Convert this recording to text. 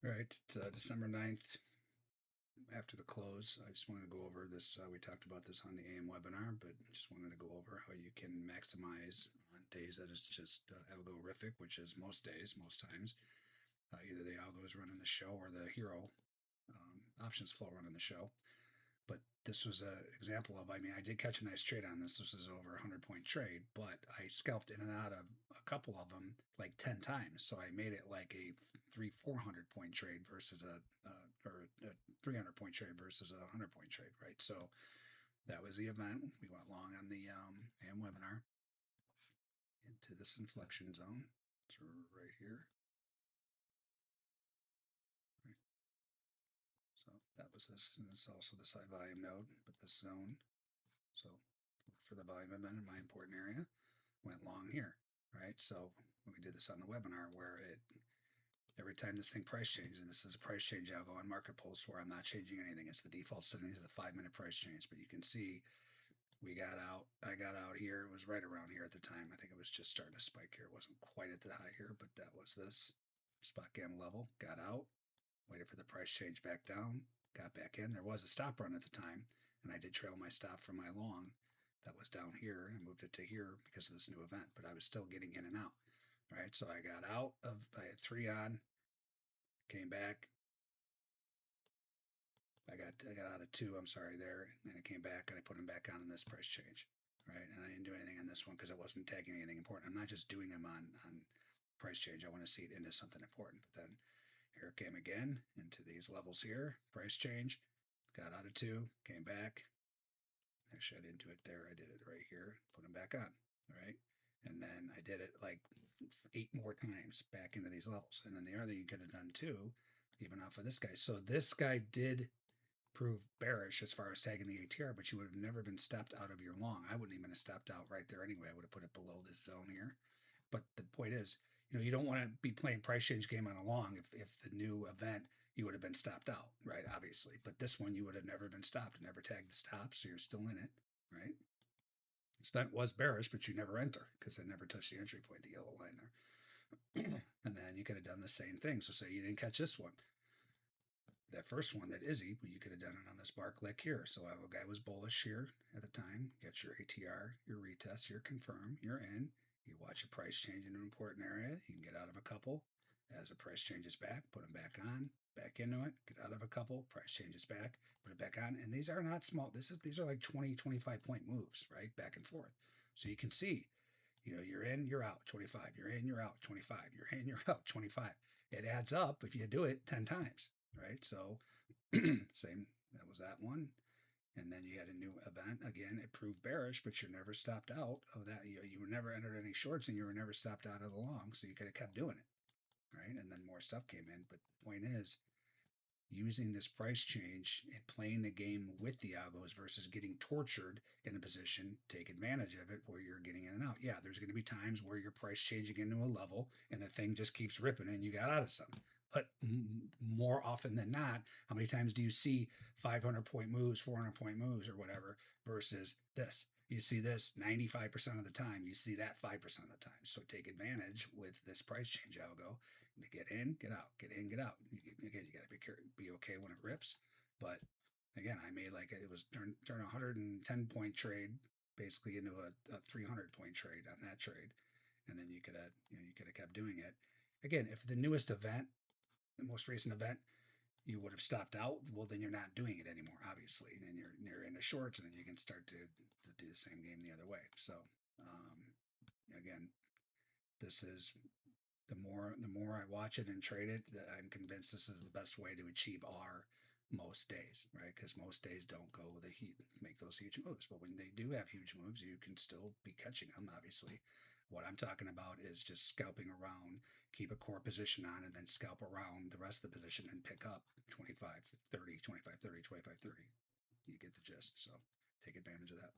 All right, it's December 9th after the close. I just wanted to go over this. We talked about this on the AM webinar, but just wanted to go over how you can maximize on days that it's just algorithmic, which is most days, most times. Either the algo is running the show or the hero options flow running the show. But this was an example of, I mean, I did catch a nice trade on this. This is over a 100-point trade, but I scalped in and out of a couple of them like 10 times. So I made it like a 400-point trade versus or a 300-point trade versus a 100-point trade, right? So that was the event. We went long on the AM webinar into this inflection zone. So right here. Right. So that was this, and it's also the side volume node, but this zone. So for the volume event in my important area, went long here, right? So we did this on the webinar where every time this thing price changes, and this is a price change algo on Market Pulse where I'm not changing anything. It's the default settings of the 5-minute price change, but you can see I got out here. It was right around here at the time. I think it was just starting to spike here. It wasn't quite at the high here, but that was this spot gamma level. Got out, waited for the price change back down, got back in. There was a stop run at the time, and I did trail my stop from my long that was down here. I moved it to here because of this new event, but I was still getting in and out. Right, so I got out of, I had 3 on, came back. I got out of 2, I'm sorry, there, and I came back and I put them back on in this price change, right? And I didn't do anything on this one because I wasn't tagging anything important. I'm not just doing them on price change. I want to see it into something important. But then here it came again into these levels here, price change, got out of 2, came back. Actually, I didn't do it there. I did it right here, put them back on, right? And then I did it like 8 more times back into these levels. And then the other you could have done too, even off of this guy. So this guy did prove bearish as far as tagging the ATR, but you would have never been stepped out of your long. I wouldn't even have stepped out right there anyway. I would have put it below this zone here. But the point is, you don't want to be playing price change game on a long if the new event you would have been stopped out, right? Obviously, but this one you would have never been stopped, never tagged the stop, so you're still in it, right? This event was bearish, but you never enter because it never touched the entry point, the yellow line there. And then you could have done the same thing. So say you didn't catch this one. That first one, that Izzy, you could have done it on this bar click here. So a guy was bullish here at the time. Get your ATR, your retest, your confirm, you're in. You watch a price change in an important area. You can get out of a couple. As the price changes back, put them back on, back into it, get out of a couple, price changes back, put it back on. And these are not small. These are like 20, 25 point moves, right? Back and forth. So you can see, you're in, you're out, 25. You're in, you're out, 25. You're in, you're out, 25. It adds up if you do it 10 times, right? So same, that was that one. And then you had a new event. Again, it proved bearish, but you're never stopped out of that. You were never entered any shorts and you were never stopped out of the long. So you could have kept doing it, right? And then more stuff came in. But the point is, using this price change and playing the game with the algos versus getting tortured in a position, take advantage of it where you're getting in and out. Yeah, there's going to be times where you're price changing into a level and the thing just keeps ripping and you got out of something. But more often than not, how many times do you see 500-point moves, 400-point moves, or whatever versus this? You see this 95% of the time. You see that 5% of the time. So take advantage with this price change algo to get in, get out, get in, get out. Again, you got to be okay when it rips. But again, I made like it was turn a 110-point trade basically into a 300-point trade on that trade, and then you could have kept doing it. Again, if the newest event, the most recent event, you would have stopped out, well, then you're not doing it anymore, obviously. And then you're into shorts, and then you can start to do the same game the other way. So again, this is the more I watch it and trade it, I'm convinced this is the best way to achieve R most days, right? Because most days don't go the heat, make those huge moves. But when they do have huge moves, you can still be catching them, obviously. What I'm talking about is just scalping around, keep a core position on, and then scalp around the rest of the position and pick up 25, 30, 25, 30, 25, 30. You get the gist. So take advantage of that.